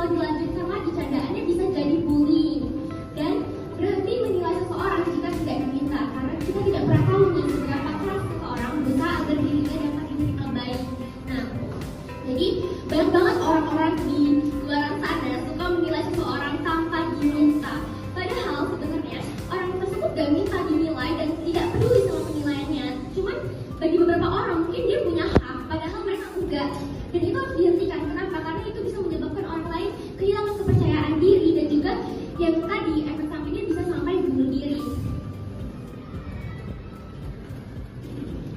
kalau dilanjutkan lagi candaannya bisa jadi bullying dan berhenti menilai seseorang jika tidak diminta, karena kita tidak pernah tahu nih seberapa keras seseorang berusaha agar dirinya dapat diterima baik. Nah, jadi banyak banget orang-orang di luar sana suka menilai seseorang tanpa diminta. Padahal sebenarnya orang tersebut gak minta dinilai dan tidak peduli sama penilaiannya. Cuman bagi beberapa orang mungkin dia punya hak, padahal mereka enggak. Dan itu harus dihentikan. Kenapa? Karena itu bisa menyebabkan orang lain kehilangan kepercayaan diri dan juga yang tadi efek sampingnya bisa sampai bunuh diri.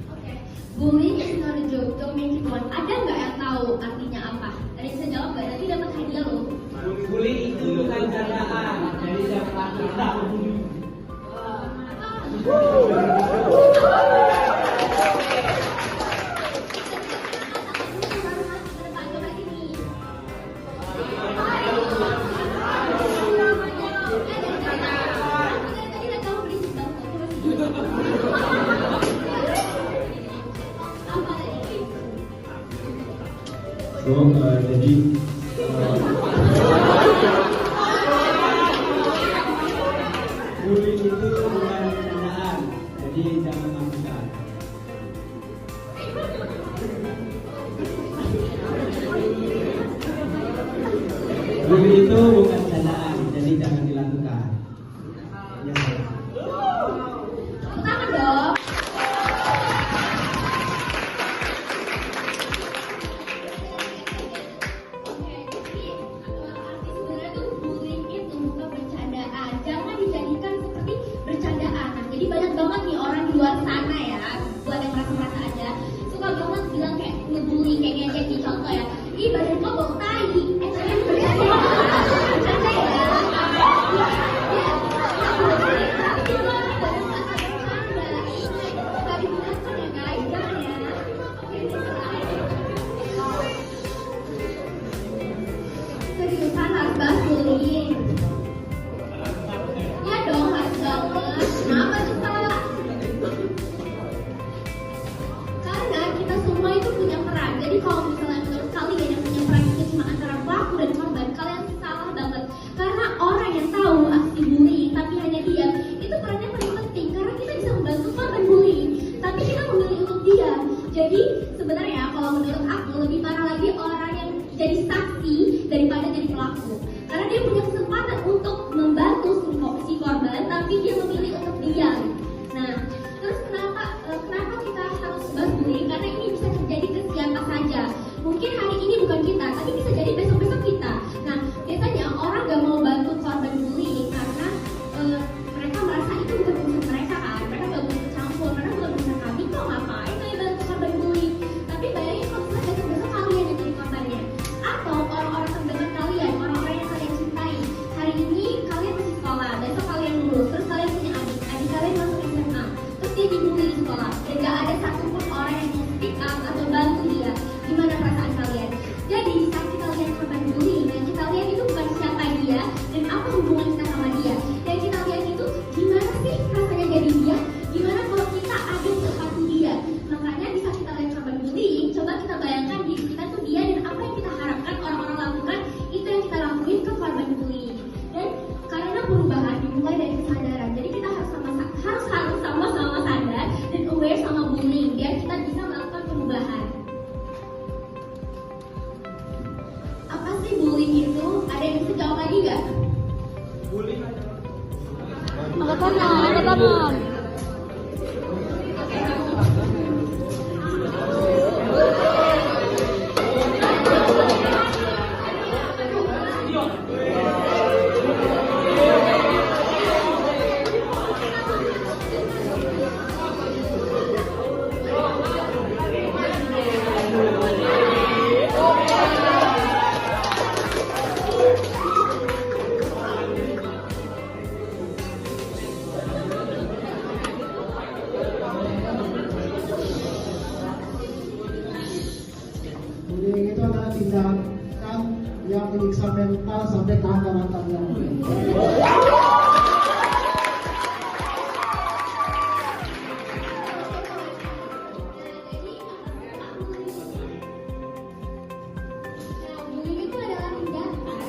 Oke, bullying is not a joke, don't make it one. Ada nggak yang tahu artinya apa? Ada yang bisa jawab nggak? Nanti dapat hadiah loh. Bullying itu bukan candaan, jadi jangan kita. Jadi Bullying itu bukan candaan, jadi jangan lakukan. Bullying itu bukan candaan, jadi jangan dilakukan. Ya. Tangan dong. Luar sana ya, buat yang merasa aja suka banget bilang kayak ngebully kayak ngejek nih, contoh ya, ih badan kok bau tai, kalian bercanda ya, nggak digunakan ya guys, jangan ya. Seriusan harus bahas bullying. Ya dong, harus banget. Kenapa tuh Pak? Karena kita semua itu punya peran. Jadi kalau misalnya menurut kalian yang punya peran itu cuma antara pelaku dan korban, kalian salah banget. Karena orang yang tahu aksi bullying tapi hanya diam, itu perannya paling penting. Karena kita bisa membantu korban bullying, tapi kita memilih untuk diam. Jadi sebenarnya kalau menurut aku lebih parah lagi orang yang jadi saksi daripada jadi pelaku. Karena dia punya kesempatan untuk membantu si korban, tapi dia memilih untuk diam. Nah, terus kenapa kita harus bahas bullying? Karena ini bisa terjadi ke siapa saja. Mungkin hari ini bukan kita, tapi bisa jadi besok-besok kita. Nah, biasanya orang gak mau bantu korban bullying karena mereka merasa itu bukan urusan mereka kan. Mereka gak mau ikut campur, karena bukan urusan kami kok, ngapain kayak bantu korban bullying. Tapi bayangin kalau misalnya besok-besok kalian yang jadi korbannya. Atau orang-orang terdekat kalian, orang-orang yang kalian cintai. Hari ini kalian masih sekolah, besok kalian lulus, terus kalian punya adik kalian masuk SMA, terus dia dibully di sekolah dan gak ada satupun orang yang mau speak up atau bantu dia. Gimana perasaan kalian? Jadi saat kita lihat korban bullying, yang kita lihat itu bukan siapa dia dan apa hubungan kita sama dia. Yang kita lihat itu gimana sih rasanya jadi dia, gimana kalau kita ada di tempat dia. Makanya bisa kita lihat korban bullying, coba kita bayangkan diri kita tuh dia dan apa yang kita harapkan orang-orang lakukan, itu yang kita lakuin ke korban bullying. Dan karena perubahan dimulai dari kesadaran, jadi kita harus sama-sama sadar dan aware sama bullying biar kita bisa melakukan perubahan. Apa sih bullying itu? Ada yang bisa jawab lagi nggak? Bullying adalah Angkat tangan. bullying itu adalah tindakan yang menyiksa mental sampai ke akar-akar yang Bullying itu adalah tindakan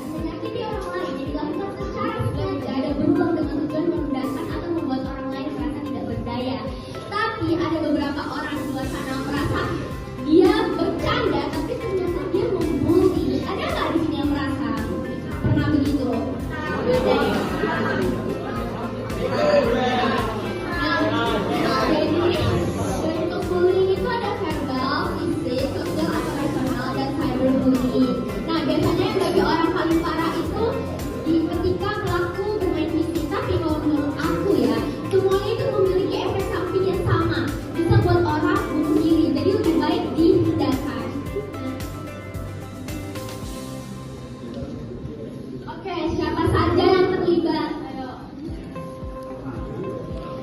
bullying. Nah, biasanya yang bagi orang paling parah itu ketika pelaku bermain fisik. Tapi kalau menurut aku ya, semuanya itu memiliki efek samping yang sama. Bisa buat orang bunuh diri. Jadi lebih baik dihindarkan. Oke, siapa saja yang terlibat? Ayo.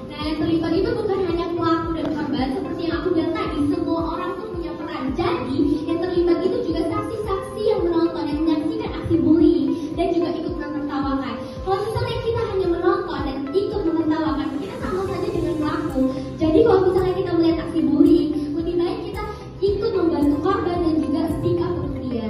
Nah, yang terlibat itu bukan hanya pelaku dan korban. Seperti yang aku bilang tadi, semua orang tuh punya peran. Jadi, yang terlibat itu juga saksi-saksi yang menonton, yang menyaksikan aksi bullying dan juga ikut menertawakan. Kalau misalnya kita hanya menonton dan ikut menertawakan, kita sama saja dengan pelaku. Jadi, kalau misalnya kita melihat aksi bullying, lebih baik kita ikut membantu korban dan juga speak up untuk dia.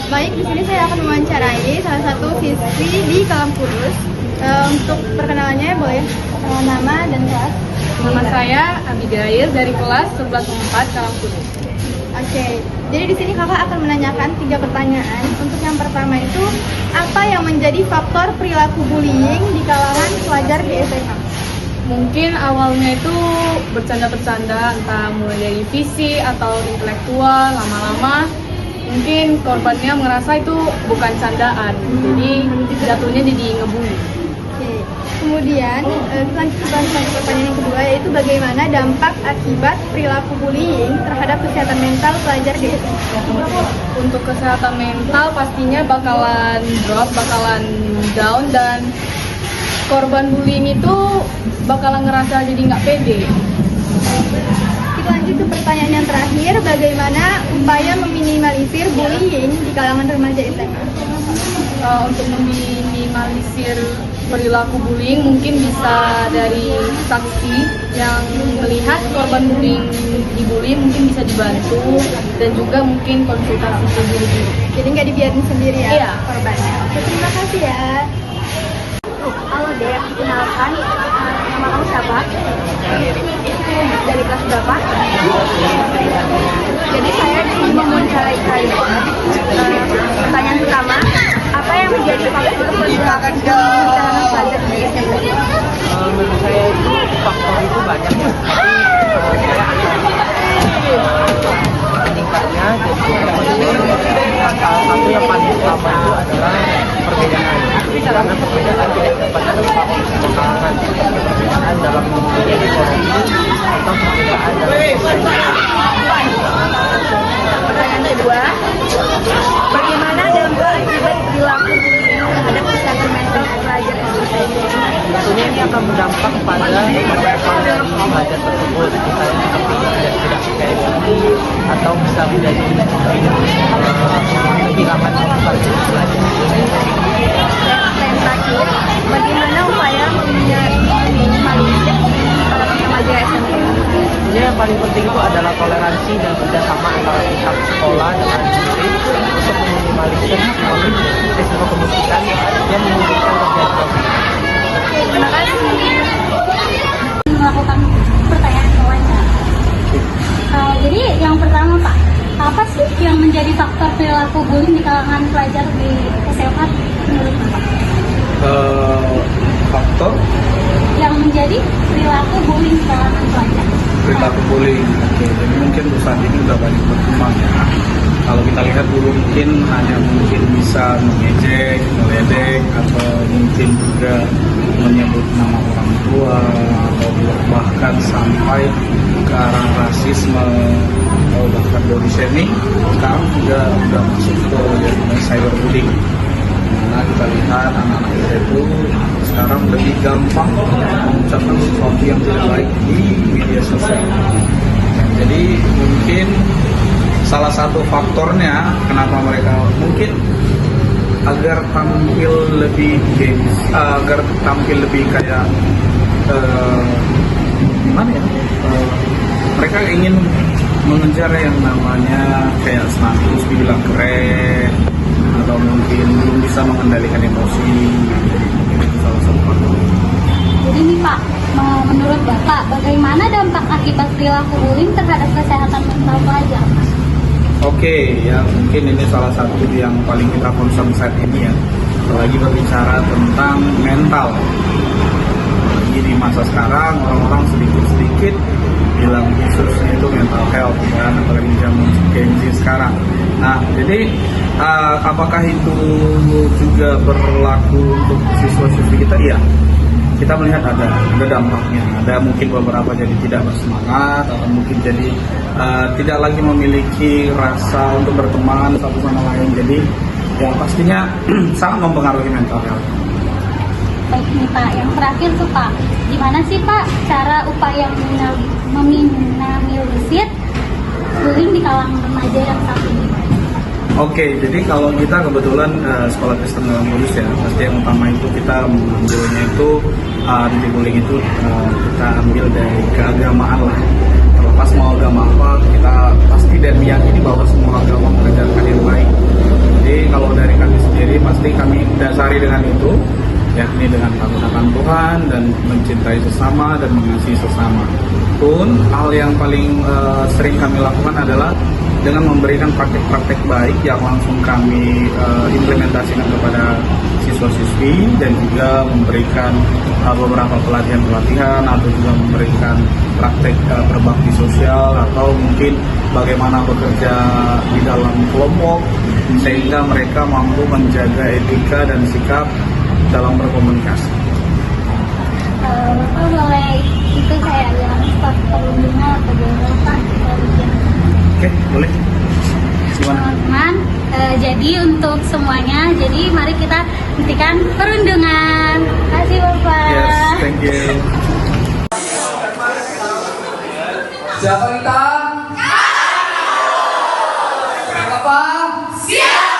Baik, di sini saya akan mewawancarai salah satu siswi di Kalam Kudus. Untuk perkenalannya boleh nama dan kelas. Nama saya Abigail dari kelas 1104 Kalam Kudus. Oke, jadi di sini kakak akan menanyakan 3 pertanyaan. Untuk yang pertama itu, apa yang menjadi faktor perilaku bullying di kalangan pelajar di SMA? Mungkin awalnya itu bercanda-bercanda, entah mulai dari fisik atau intelektual, lama-lama mungkin korbannya merasa itu bukan candaan, jadi jatuhnya jadi ngebully. Oke. Kemudian lanjut ke pertanyaan yang kedua, yaitu bagaimana dampak akibat perilaku bullying terhadap kesehatan mental pelajar di SMA? Untuk kesehatan mental pastinya bakalan drop, bakalan down, dan korban bullying itu bakalan ngerasa jadi nggak pede. Kita lanjut ke pertanyaan yang terakhir, bagaimana upaya meminimalisir bullying di kalangan remaja SMA? Untuk meminimalisir perilaku bullying mungkin bisa dari saksi yang melihat korban bullying dibully mungkin bisa dibantu, dan juga mungkin konsultasi ke guru. Jadi nggak dibiarin sendiri ya, Iya. korbannya. Oke, terima kasih ya. Halo Dek, kenalkan nama kamu siapa? Dari kelas berapa? Jadi saya ingin mewawancarai kalian. Pertanyaan pertama, apa yang menjadi faktor perilaku bullying di kalangan pelajar di SMA? Menurut saya itu faktor itu banyak ya, tapi saya akan meningkatnya. Jadi salah satu yang paling utama itu adalah perbedaan. Karena perbedaan tidak dapat diperlukan, perbedaan dalam menjadi kondisi atau perbedaan dalam Pertanyaan kedua, bagaimana dampak akibat perilaku bullying terhadap kesehatan mental pelajar SMA? tentunya ini akan berdampak pada perkembangan dari pelajar tersebut, misalnya tidak suka diri atau bisa menjadi kehilangan motivasi belajar. Yang terakhir, bagaimana upaya meminimalisir para remaja SMA? Tentunya yang paling penting itu adalah toleransi dan kerjasama antara pihak sekolah dengan murid untuk meminimalisir risiko kemungkinan yang menimbulkan terjadi konflik. Terima kasih. Melakukan pertanyaan wawancara. Jadi yang pertama Pak, apa sih yang menjadi faktor perilaku bullying di kalangan pelajar di SMA menurut Bapak? Faktor Yang menjadi menjadi perilaku bullying di kalangan pelajar? Perilaku bullying. Oke, jadi mungkin untuk saat ini udah banyak berkembang ya. Kalau kita lihat dulu mungkin hanya bisa mengejek, meledek, atau mungkin juga menyebut nama orang tua, atau bahkan sampai ke arah rasisme atau bahkan body shaming. Sekarang juga udah masuk ke cyberbullying. Nah, kita lihat anak-anak kita itu sekarang lebih gampang mengucapkan sesuatu yang tidak baik di media sosial. Jadi mungkin salah satu faktornya kenapa mereka mungkin agar tampil lebih agar tampil lebih kayak gimana ya? Mereka ingin mengejar yang namanya kayak status, dibilang keren, atau mungkin belum bisa mengendalikan emosi. Jadi mungkin itu salah satu faktor. Jadi nih Pak, menurut Bapak, bagaimana dampak akibat perilaku bullying terhadap kesehatan mental pelajar? Oke, ya mungkin ini salah satu yang paling kita concern saat ini ya. Apalagi berbicara tentang mental. Apalagi di masa sekarang orang-orang sedikit-sedikit bilang isusnya itu mental health kan, apalagi zaman Gen Z sekarang. Nah, jadi apakah itu juga berlaku untuk siswa-siswi kita? Iya. Kita melihat ada dampaknya. Ada mungkin beberapa jadi tidak bersemangat, atau mungkin jadi tidak lagi memiliki rasa untuk berteman satu sama lain. Jadi ya pastinya sangat mempengaruhi mental health. Baik nih Pak, yang terakhir tuh Pak, gimana sih Pak cara upaya meminimalisir bullying di kalangan remaja yang saat ini? Oke, jadi kalau kita kebetulan sekolah Kristen dalam Kudus ya, pasti yang utama itu kita mengambilnya itu anti bullying itu kita ambil dari keagamaan lah. Terlepas mau agama apa, kita pasti dan meyakini bahwa semua agama mengajarkan yang baik. Jadi kalau dari kami sendiri pasti kami dasari dengan itu, yakni dengan takutan Tuhan dan mencintai sesama dan mengasihi sesama. Pun hal yang paling sering kami lakukan adalah dengan memberikan praktek-praktek baik yang langsung kami implementasikan kepada siswa-siswi, dan juga memberikan beberapa pelatihan-pelatihan, atau juga memberikan praktek berbakti sosial, atau mungkin bagaimana bekerja di dalam kelompok sehingga mereka mampu menjaga etika dan sikap dalam berkomunikasi. Bapak boleh itu saya yang staf perlindungan atau beberapa Oke, boleh. Gimana? teman-teman, jadi untuk semuanya, jadi mari kita hentikan perundungan. Terima kasih Bapak. Yes, thank you. Siapa kita? Siapa? Siap!